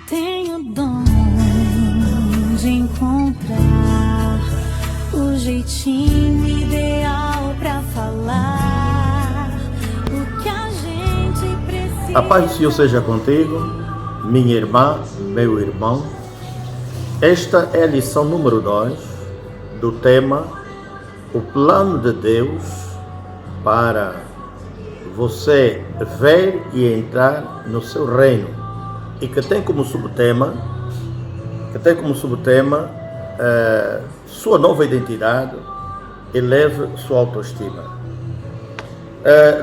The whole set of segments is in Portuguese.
Tenho dom de encontrar o jeitinho ideal pra falar o que a gente precisa. A paz do Senhor seja contigo, minha irmã, meu irmão. Esta é a lição número 2 do tema O plano de Deus para você ver e entrar no seu reino, e que tem como subtema sua nova identidade, eleve sua autoestima.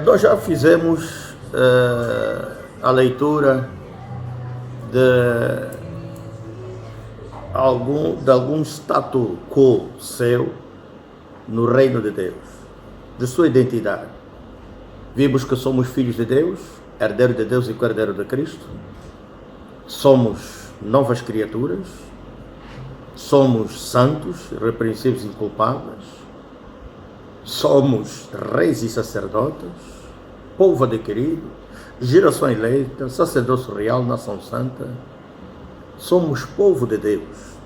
Nós já fizemos a leitura de algum status quo seu no reino de Deus, de sua identidade. Vimos que somos filhos de Deus, herdeiro de Deus e co-herdeiro de Cristo. Somos novas criaturas, somos santos, irrepreensíveis e inculpáveis, somos reis e sacerdotes, povo adquirido, geração eleita, sacerdócio real, nação santa. Somos povo de Deus.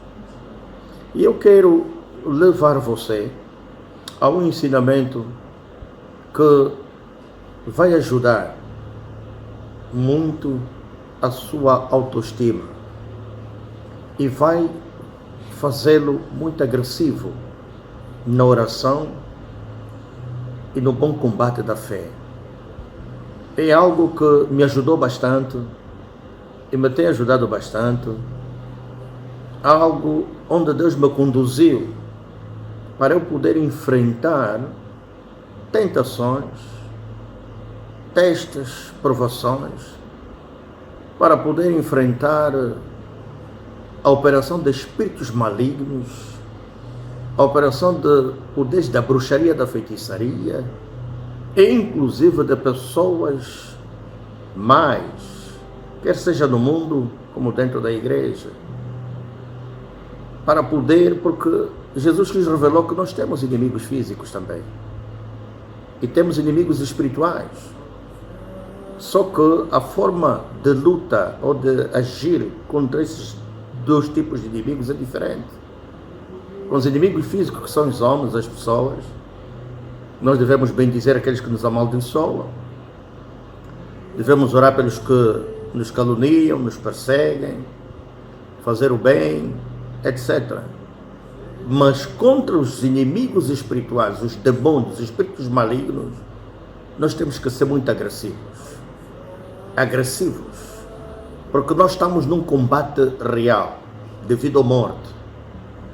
E eu quero levar você a um ensinamento que vai ajudar muito a sua autoestima e vai fazê-lo muito agressivo na oração e no bom combate da fé. É algo que me ajudou bastante e me tem ajudado bastante, algo onde Deus me conduziu para eu poder enfrentar tentações, testes, provações, para poder enfrentar a operação de espíritos malignos, a operação de poderes da bruxaria, da feitiçaria, e inclusive de pessoas mais, quer seja no mundo como dentro da igreja, para poder, porque Jesus nos revelou que nós temos inimigos físicos também, e temos inimigos espirituais. Só que a forma de luta ou de agir contra esses dois tipos de inimigos é diferente. Com os inimigos físicos, que são os homens, as pessoas, nós devemos bendizer aqueles que nos amaldiçoam, devemos orar pelos que nos caluniam, nos perseguem, fazer o bem, etc. Mas contra os inimigos espirituais, os demônios, os espíritos malignos, nós temos que ser muito agressivos, porque nós estamos num combate real, de vida ou morte,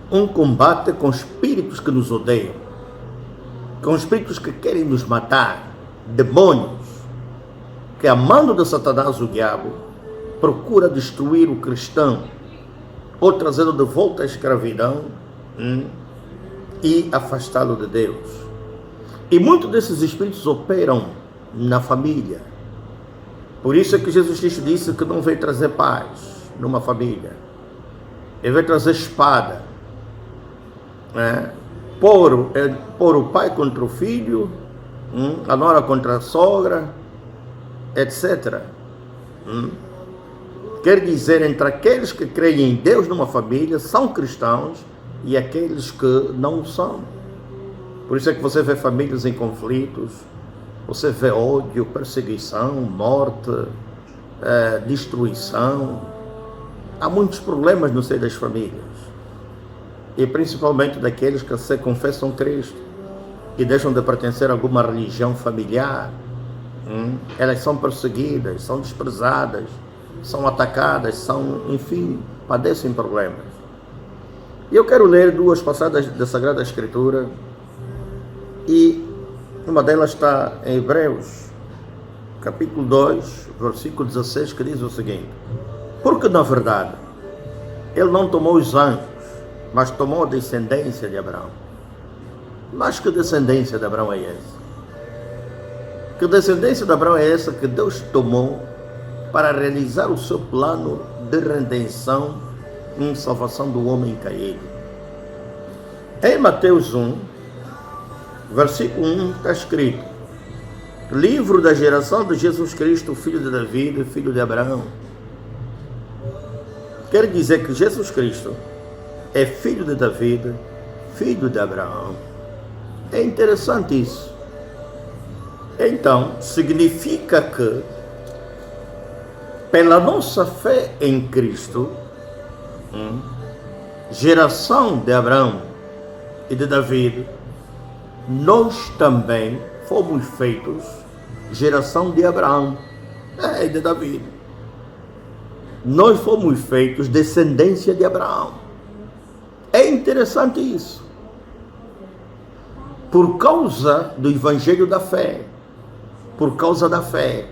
um combate com espíritos que nos odeiam, com espíritos que querem nos matar, demônios, que a mando de Satanás, o diabo, procura destruir o cristão, ou trazê-lo de volta à escravidão, e afastá-lo de Deus. E muitos desses espíritos operam na família. Por isso é que Jesus Cristo disse que não veio trazer paz numa família. Ele veio trazer espada. Pôr o pai contra o filho, a nora contra a sogra, etc. Quer dizer, entre aqueles que creem em Deus numa família, são cristãos, e aqueles que não são. Por isso é que você vê famílias em conflitos, você vê ódio, perseguição, morte, destruição. Há muitos problemas no seio das famílias, e principalmente daqueles que se confessam Cristo e deixam de pertencer a alguma religião familiar. Elas são perseguidas, são desprezadas, são atacadas, enfim, padecem problemas. E eu quero ler 2 passagens da Sagrada Escritura, e uma delas está em Hebreus, capítulo 2, versículo 16, que diz o seguinte: porque na verdade ele não tomou os anjos, mas tomou a descendência de Abraão. Mas que descendência de Abraão é essa? Que descendência de Abraão é essa que Deus tomou para realizar o seu plano de redenção em salvação do homem caído? Em Mateus 1, versículo 1 está escrito: livro da geração de Jesus Cristo, filho de Davi, filho de Abraão. quer dizer que Jesus Cristo é filho de Davi, filho de Abraão. É interessante isso. Então, significa que, pela nossa fé em Cristo, geração de Abraão e de Davi, nós também fomos feitos geração de Abraão e de Davi. Nós fomos feitos descendência de Abraão. É interessante isso. Por causa do evangelho da fé. Por causa da fé.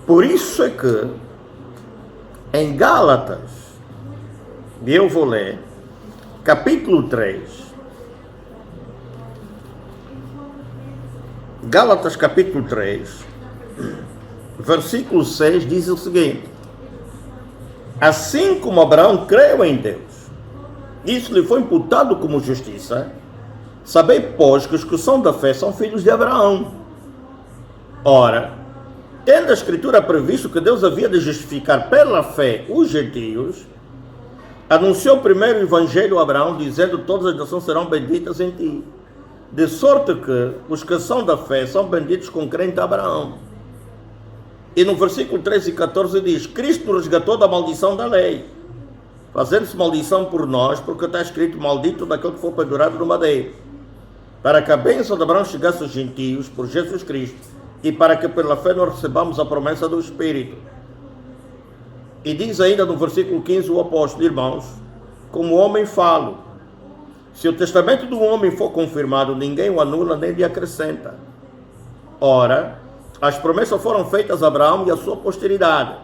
Por isso é que em Gálatas, e eu vou ler, capítulo 3. Gálatas capítulo 3, versículo 6 diz o seguinte: assim como Abraão creu em Deus, isso lhe foi imputado como justiça. Sabei, pois, que os que são da fé são filhos de Abraão. Ora, tendo a Escritura previsto que Deus havia de justificar pela fé os gentios, anunciou primeiro o Evangelho a Abraão, dizendo: todas as nações serão benditas em ti. De sorte que os que são da fé são benditos com crente Abraão. E no versículo 13 e 14 diz: Cristo resgatou da maldição da lei, fazendo-se maldição por nós, porque está escrito: maldito daquele que for pendurado no madeiro, para que a bênção de Abraão chegasse aos gentios por Jesus Cristo, e para que pela fé nós recebamos a promessa do Espírito. E diz ainda no versículo 15 o apóstolo: irmãos, como homem falo, se o testamento do homem for confirmado, ninguém o anula nem lhe acrescenta. Ora, as promessas foram feitas a Abraão e a sua posteridade.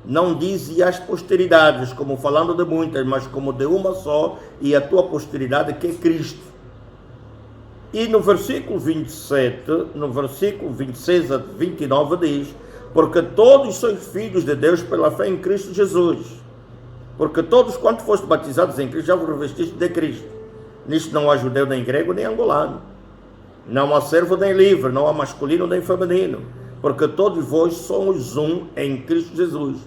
Não diz e as posteridades, como falando de muitas, mas como de uma só, e a tua posteridade, que é Cristo. E no versículo 27, no versículo 26 a 29 diz: porque todos sois filhos de Deus pela fé em Cristo Jesus. Porque todos quanto foste batizados em Cristo, já vos revestiste de Cristo. Nisto não há judeu nem grego nem angolano, não há servo nem livre, não há masculino nem feminino, porque todos vós somos um em Cristo Jesus.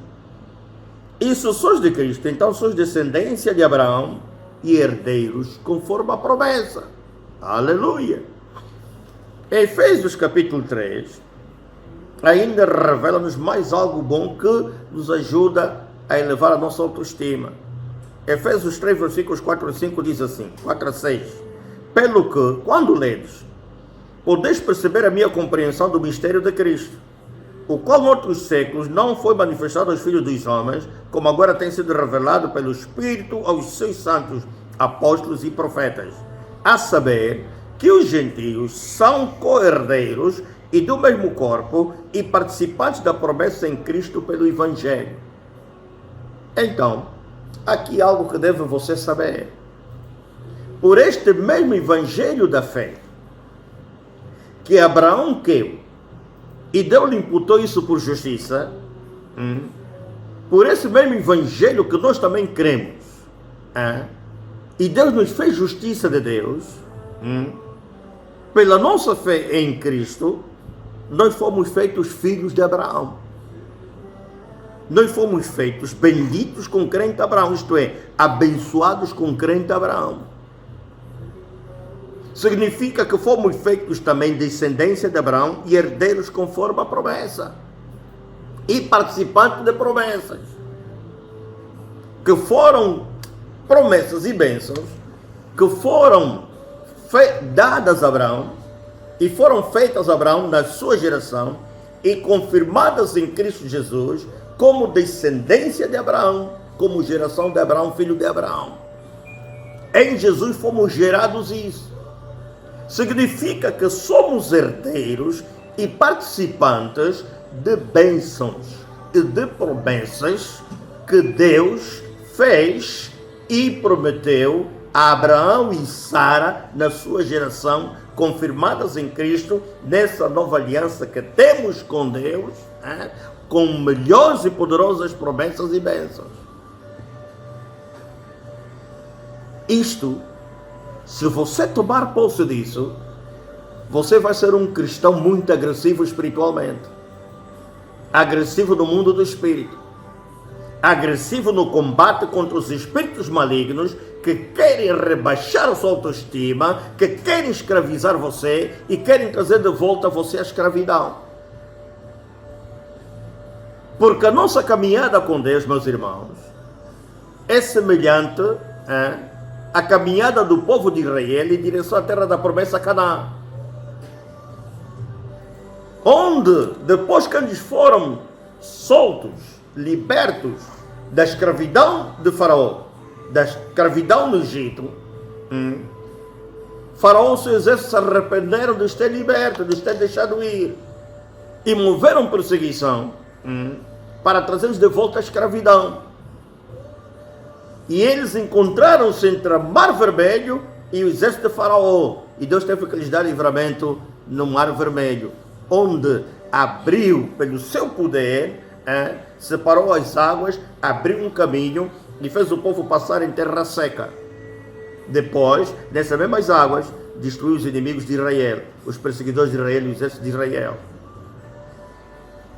E se sois de Cristo, então sois descendência de Abraão e herdeiros conforme a promessa. Aleluia! Efésios capítulo 3 ainda revela-nos mais algo bom que nos ajuda a elevar a nossa autoestima. Efésios 3, versículos 4 e 5 diz assim, 4 a 6. Pelo que, quando ledes, podeis perceber a minha compreensão do mistério de Cristo, o qual noutros séculos não foi manifestado aos filhos dos homens, como agora tem sido revelado pelo Espírito aos seus santos apóstolos e profetas, a saber que os gentios são co-herdeiros e do mesmo corpo e participantes da promessa em Cristo pelo Evangelho. Então, aqui algo que deve você saber. Por este mesmo Evangelho da fé, que Abraão creu, e Deus lhe imputou isso por justiça, por esse mesmo Evangelho que nós também cremos, e Deus nos fez justiça de Deus, pela nossa fé em Cristo, nós fomos feitos filhos de Abraão. Nós fomos feitos benditos com crente Abraão, isto é, abençoados com crente Abraão. Significa que fomos feitos também descendência de Abraão e herdeiros conforme a promessa. E participantes de promessas. Que foram promessas e bênçãos que foram dadas a Abraão e foram feitas a Abraão na sua geração e confirmadas em Cristo Jesus como descendência de Abraão, como geração de Abraão, filho de Abraão. Em Jesus fomos gerados isso. Significa que somos herdeiros e participantes de bênçãos e de promessas que Deus fez e prometeu a Abraão e Sara na sua geração, confirmadas em Cristo, nessa nova aliança que temos com Deus, com melhores e poderosas promessas e bênçãos. Isto, se você tomar posse disso, você vai ser um cristão muito agressivo espiritualmente, agressivo no mundo do espírito, agressivo no combate contra os espíritos malignos que querem rebaixar a sua autoestima, que querem escravizar você e querem trazer de volta você à escravidão. Porque a nossa caminhada com Deus, meus irmãos, é semelhante à caminhada do povo de Israel em direção à terra da promessa Canaã. Onde, depois que eles foram soltos, libertos da escravidão de Faraó, da escravidão no Egito, Faraó e seu exército se arrependeram de ter liberto, de ter deixado ir, e moveram perseguição para trazê-los de volta à escravidão. E eles encontraram-se entre o Mar Vermelho e o exército de Faraó, e Deus teve que lhes dar livramento no Mar Vermelho, onde abriu pelo seu poder, separou as águas, abriu um caminho e fez o povo passar em terra seca. Depois, nessas mesmas águas, destruiu os inimigos de Israel, os perseguidores de Israel e o exército de Israel.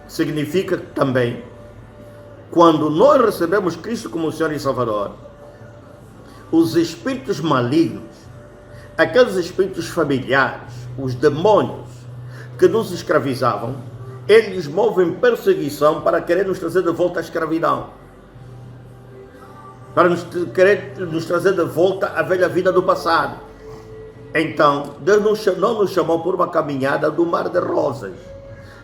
Significa também, quando nós recebemos Cristo como Senhor e Salvador, os espíritos malignos, aqueles espíritos familiares, os demônios que nos escravizavam, eles movem perseguição para querer nos trazer de volta à escravidão, para querer nos trazer de volta à velha vida do passado. Então, Deus não nos chamou por uma caminhada do mar de rosas.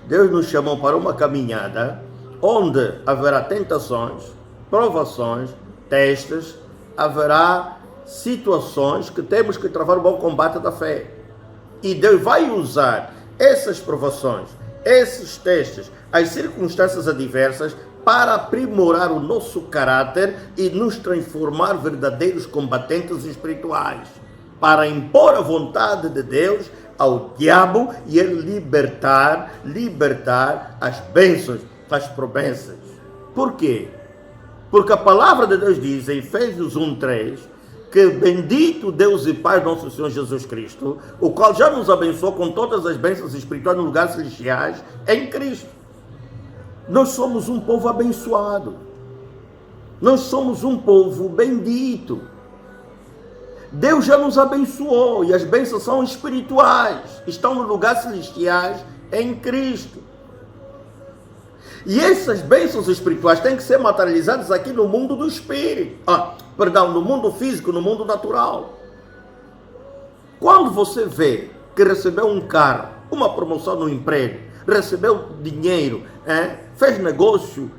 Deus nos chamou para uma caminhada onde haverá tentações, provações, testes, haverá situações que temos que travar o bom combate da fé. E Deus vai usar essas provações, esses testes, as circunstâncias adversas para aprimorar o nosso caráter e nos transformar verdadeiros combatentes espirituais, para impor a vontade de Deus ao diabo e ele libertar as bênçãos, as promessas. Por quê? Porque a palavra de Deus diz em Efésios 1:3 que bendito Deus e Pai nosso Senhor Jesus Cristo, o qual já nos abençoou com todas as bênçãos espirituais nos lugares celestiais em Cristo. Nós somos um povo abençoado. Nós somos um povo bendito. Deus já nos abençoou e as bênçãos são espirituais, estão nos lugares celestiais em Cristo. E essas bênçãos espirituais têm que ser materializadas aqui no mundo do espírito. No mundo físico, no mundo natural. Quando você vê que recebeu um carro, uma promoção no emprego, recebeu dinheiro, fez negócio,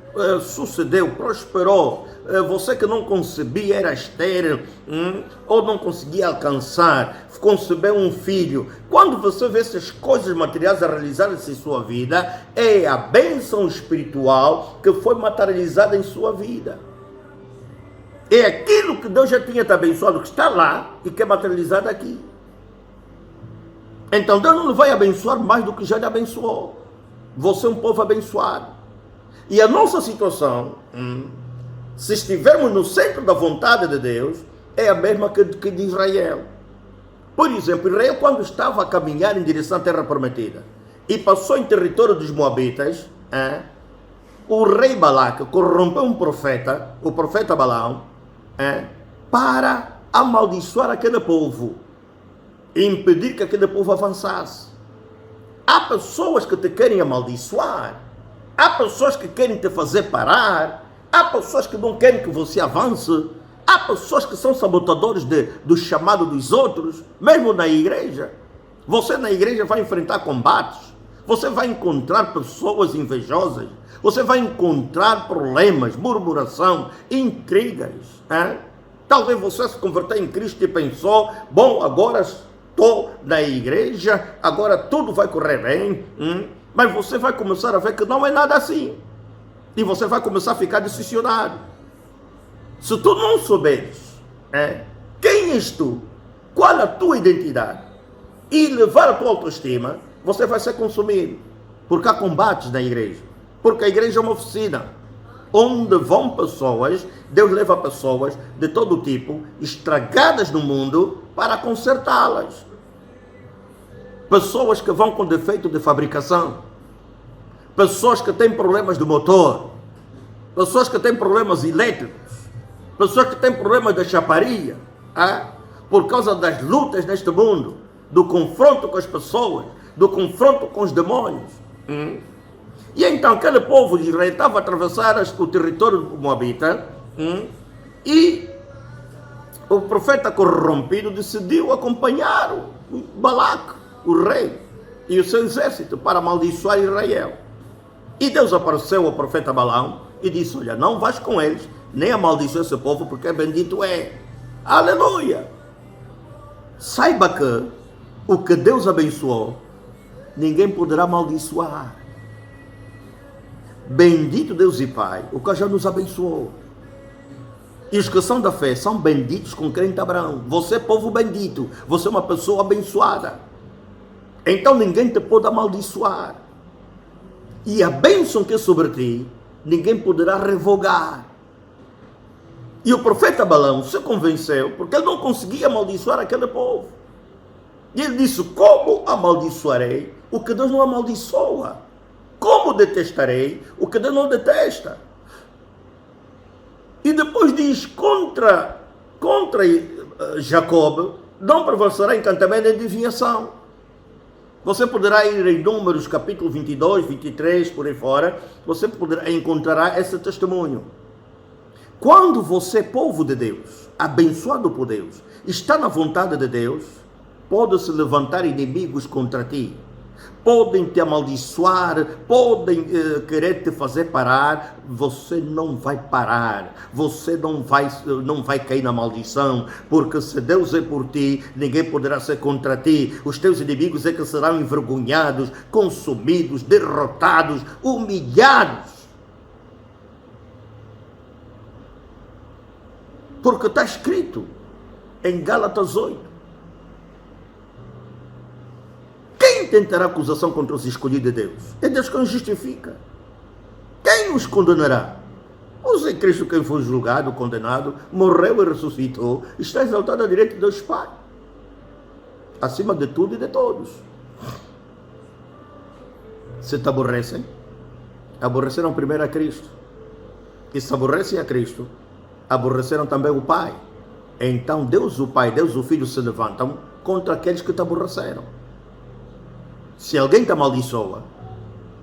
sucedeu, prosperou, você que não concebia, era estéril, ou não conseguia alcançar, concebeu um filho. Quando você vê essas coisas materiais a realizar-se em sua vida, é a bênção espiritual que foi materializada em sua vida. É aquilo que Deus já tinha te abençoado, que está lá e que é materializado aqui. Então Deus não vai abençoar mais do que já lhe abençoou. Você é um povo abençoado. E a nossa situação, se estivermos no centro da vontade de Deus, é a mesma que de Israel. Por exemplo, Israel, quando estava a caminhar em direção à terra prometida e passou em território dos Moabitas, o rei Balaque corrompeu um profeta, o profeta Balaão, para amaldiçoar aquele povo e impedir que aquele povo avançasse. Há pessoas que te querem amaldiçoar, há pessoas que querem te fazer parar, há pessoas que não querem que você avance, há pessoas que são sabotadores do chamado dos outros, mesmo na igreja. Você na igreja vai enfrentar combates, você vai encontrar pessoas invejosas, você vai encontrar problemas, murmuração, intrigas. Talvez você se converteu em Cristo e pensou, bom, agora estou na igreja, agora tudo vai correr bem, mas você vai começar a ver que não é nada assim. E você vai começar a ficar decepcionado. Se tu não souberes quem és tu, qual a tua identidade, e levar a tua autoestima, você vai ser consumido. Porque há combates na igreja. Porque a igreja é uma oficina onde vão pessoas, Deus leva pessoas de todo tipo, estragadas no mundo, para consertá-las. Pessoas que vão com defeito de fabricação, pessoas que têm problemas do motor, pessoas que têm problemas elétricos, pessoas que têm problemas de chaparia, por causa das lutas neste mundo, do confronto com as pessoas, do confronto com os demônios. E então aquele povo de Israel estava a atravessar o território do Moabita, e o profeta corrompido decidiu acompanhar o Balaque, o rei, e o seu exército para amaldiçoar Israel. E Deus apareceu ao profeta Balaão e disse: olha, não vais com eles, nem amaldiçoa esse povo, porque bendito é. Aleluia! Saiba que o que Deus abençoou, ninguém poderá amaldiçoar. Bendito Deus e Pai, o que já nos abençoou. E os que são da fé são benditos com crente Abraão. Você é povo bendito, você é uma pessoa abençoada. Então ninguém te pode amaldiçoar. E a bênção que é sobre ti, ninguém poderá revogar. E o profeta Balaão se convenceu, porque ele não conseguia amaldiçoar aquele povo. E ele disse: como amaldiçoarei o que Deus não amaldiçoa? Como detestarei o que Deus não detesta? E depois diz: contra Jacob não prevalecerá encantamento nem adivinhação. Você poderá ir em Números capítulo 22, 23, por aí fora, você encontrará esse testemunho. Quando você, povo de Deus, abençoado por Deus, está na vontade de Deus, pode se levantar inimigos contra ti. Podem te amaldiçoar, podem querer te fazer parar, você não vai parar, você não vai cair na maldição, porque se Deus é por ti, ninguém poderá ser contra ti. Os teus inimigos é que serão envergonhados, consumidos, derrotados, humilhados. Porque está escrito em Gálatas 8. Quem tentará acusação contra os escolhidos de Deus? É Deus quem os justifica. Quem os condenará? Pois é Cristo quem foi julgado, condenado, morreu e ressuscitou, está exaltado à direita de Deus Pai, acima de tudo e de todos. Se te aborrecem, aborreceram primeiro a Cristo. E se aborrecem a Cristo, aborreceram também o Pai. Então Deus o Pai, Deus o Filho se levantam contra aqueles que te aborreceram. Se alguém te amaldiçoa,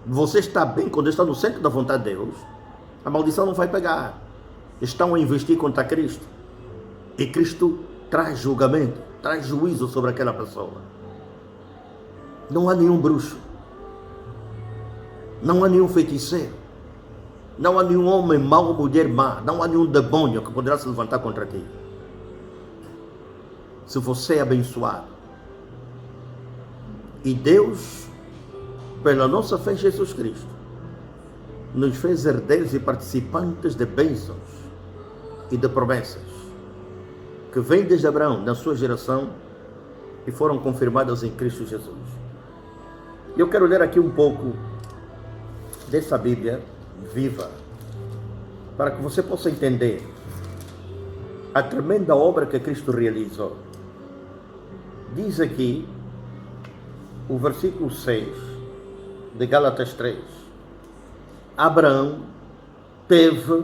você está bem quando está no centro da vontade de Deus, a maldição não vai pegar. Estão a investir contra Cristo. E Cristo traz julgamento, traz juízo sobre aquela pessoa. Não há nenhum bruxo, não há nenhum feiticeiro, não há nenhum homem mau ou mulher má, não há nenhum demônio que poderá se levantar contra ti. Se você é abençoado. E Deus, pela nossa fé em Jesus Cristo, nos fez herdeiros e participantes de bênçãos e de promessas que vêm desde Abraão, na sua geração, e foram confirmadas em Cristo Jesus. Eu quero ler aqui um pouco dessa Bíblia viva, para que você possa entender a tremenda obra que Cristo realizou. Diz aqui o versículo 6 de Gálatas 3. Abraão teve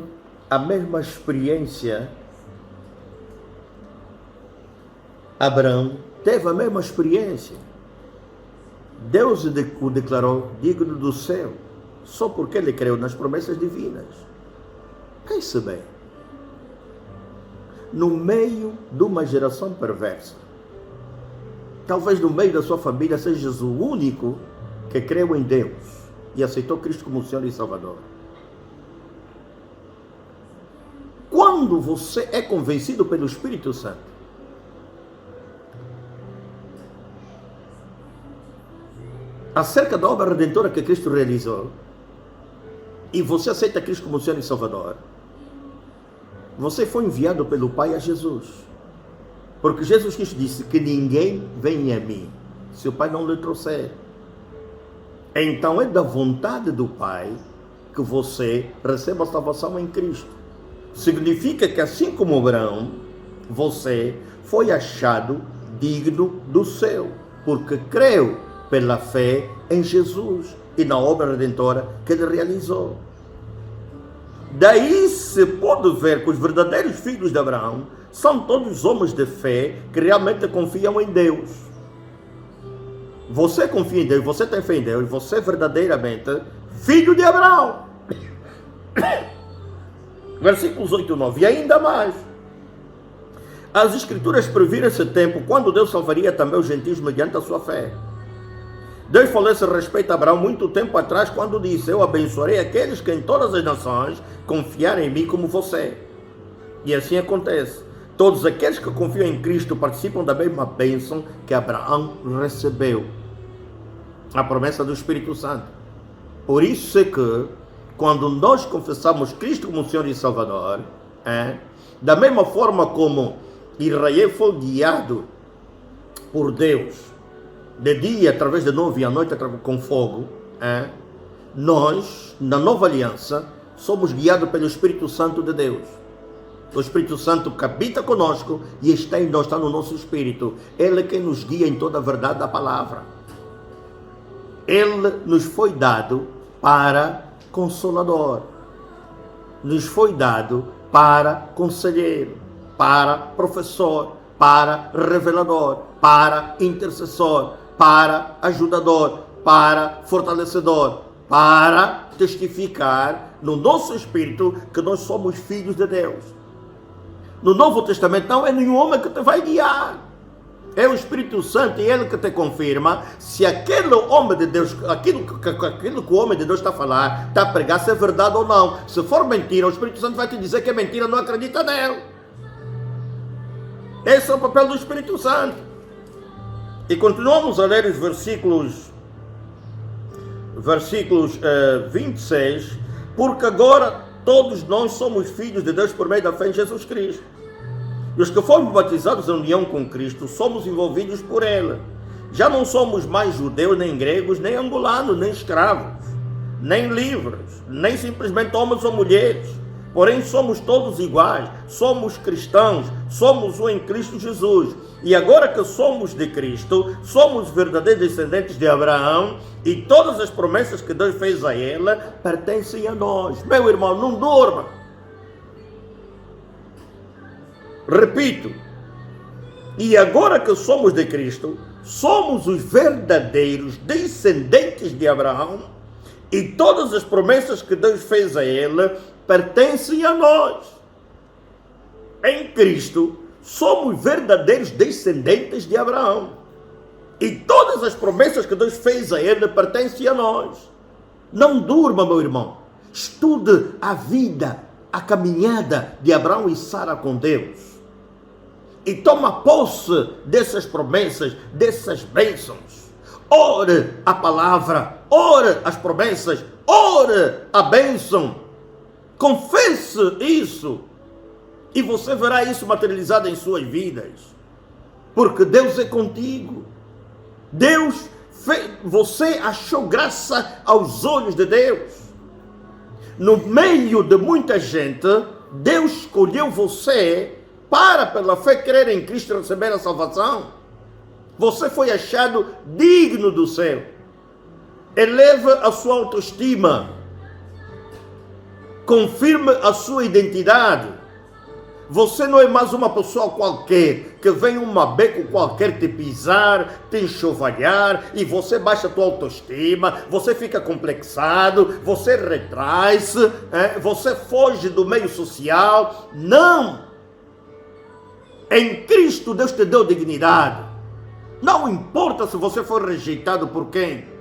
a mesma experiência. Deus o declarou digno do céu, só porque ele creu nas promessas divinas. Pense bem. No meio de uma geração perversa, talvez no meio da sua família sejas o único que creu em Deus e aceitou Cristo como Senhor e Salvador. Quando você é convencido pelo Espírito Santo, acerca da obra redentora que Cristo realizou, e você aceita Cristo como Senhor e Salvador, você foi enviado pelo Pai a Jesus. Porque Jesus Cristo disse que ninguém vem a mim se o Pai não lhe trouxer. Então é da vontade do Pai que você receba a salvação em Cristo. Significa que assim como Abraão, você foi achado digno do céu, porque creu pela fé em Jesus e na obra redentora que ele realizou. Daí se pode ver que os verdadeiros filhos de Abraão são todos homens de fé que realmente confiam em Deus. Você confia em Deus, você tem fé em Deus, você é verdadeiramente filho de Abraão. Versículos 8 e 9. E ainda mais, as Escrituras previram esse tempo quando Deus salvaria também os gentios mediante a sua fé. Deus falou esse respeito a Abraão muito tempo atrás, quando disse: eu abençoarei aqueles que em todas as nações confiarem em mim como você. E assim acontece. Todos aqueles que confiam em Cristo participam da mesma bênção que Abraão recebeu, a promessa do Espírito Santo. Por isso é que, quando nós confessamos Cristo como Senhor e Salvador, da mesma forma como Israel foi guiado por Deus, de dia através de nuvem e à noite com fogo, nós, na nova aliança, somos guiados pelo Espírito Santo de Deus. O Espírito Santo que habita conosco e está em nós, está no nosso espírito. Ele é quem nos guia em toda a verdade da palavra. Ele nos foi dado para consolador, nos foi dado para conselheiro, para professor, para revelador, para intercessor, para ajudador, para fortalecedor, para testificar no nosso espírito que nós somos filhos de Deus. No Novo Testamento não é nenhum homem que te vai guiar, é o Espírito Santo, e ele que te confirma se aquele homem de Deus, aquilo que o homem de Deus está a falar, está a pregar, se é verdade ou não. Se for mentira, o Espírito Santo vai te dizer que é mentira, não acredita nele. Esse é o papel do Espírito Santo. E continuamos a ler os versículos 26, porque agora todos nós somos filhos de Deus por meio da fé em Jesus Cristo. E os que fomos batizados em união com Cristo, somos envolvidos por Ele. Já não somos mais judeus, nem gregos, nem angolanos, nem escravos, nem livres, nem simplesmente homens ou mulheres. Porém, somos todos iguais, somos cristãos, somos um em Cristo Jesus. E agora que somos de Cristo, somos verdadeiros descendentes de Abraão, e todas as promessas que Deus fez a ele pertencem a nós. Meu irmão, não durma. Repito, e agora que somos de Cristo, somos os verdadeiros descendentes de Abraão, e todas as promessas que Deus fez a ele pertencem a nós. Em Cristo, somos verdadeiros descendentes de Abraão, e todas as promessas que Deus fez a ele pertencem a nós. Não durma, meu irmão. Estude a vida, a caminhada de Abraão e Sara com Deus, e toma posse dessas promessas, dessas bênçãos. Ore a palavra, ore as promessas, ore a bênção. Confesse isso, e você verá isso materializado em suas vidas, porque Deus é contigo. Você achou graça aos olhos de Deus. No meio de muita gente, Deus escolheu você para, pela fé, crer em Cristo e receber a salvação. Você foi achado digno do céu. Eleve a sua autoestima. Confirme a sua identidade. Você não é mais uma pessoa qualquer, que vem uma beco qualquer te pisar, te enxovalhar, e você baixa a tua autoestima, você fica complexado, você retrai-se, você foge do meio social. Não! Em Cristo Deus te deu dignidade. Não importa se você foi rejeitado por quem.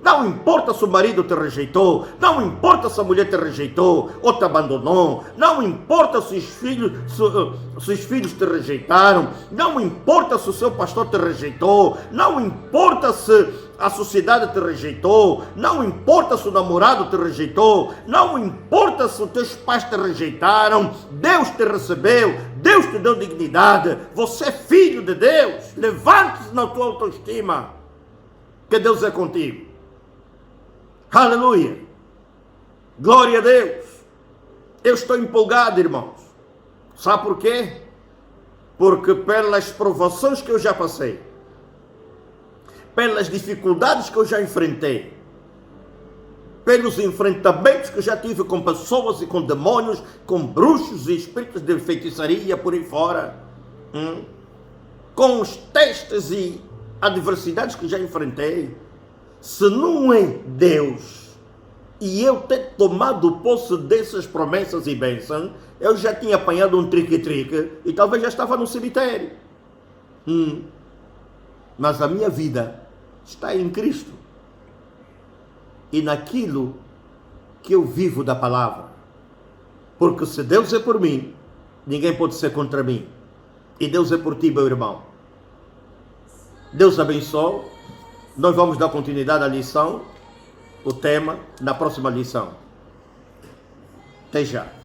Não importa se o marido te rejeitou, não importa se a mulher te rejeitou ou te abandonou, não importa se os filhos te rejeitaram, não importa se o seu pastor te rejeitou, não importa se a sociedade te rejeitou, não importa se o namorado te rejeitou, não importa se os teus pais te rejeitaram, Deus te recebeu, Deus te deu dignidade, você é filho de Deus. Levante-se na tua autoestima, que Deus é contigo. Aleluia, glória a Deus. Eu estou empolgado, irmãos. Sabe por quê? Porque pelas provações que eu já passei, pelas dificuldades que eu já enfrentei, pelos enfrentamentos que já tive com pessoas e com demônios, com bruxos e espíritos de feitiçaria por aí fora, com os testes e adversidades que já enfrentei, se não é Deus e eu ter tomado posse dessas promessas e bênçãos, eu já tinha apanhado um trique-trique e talvez já estava no cemitério. Mas a minha vida está em Cristo e naquilo que eu vivo da palavra. Porque se Deus é por mim, ninguém pode ser contra mim. E Deus é por ti, meu irmão. Deus abençoe. Nós vamos dar continuidade à lição, o tema, na próxima lição. Até já.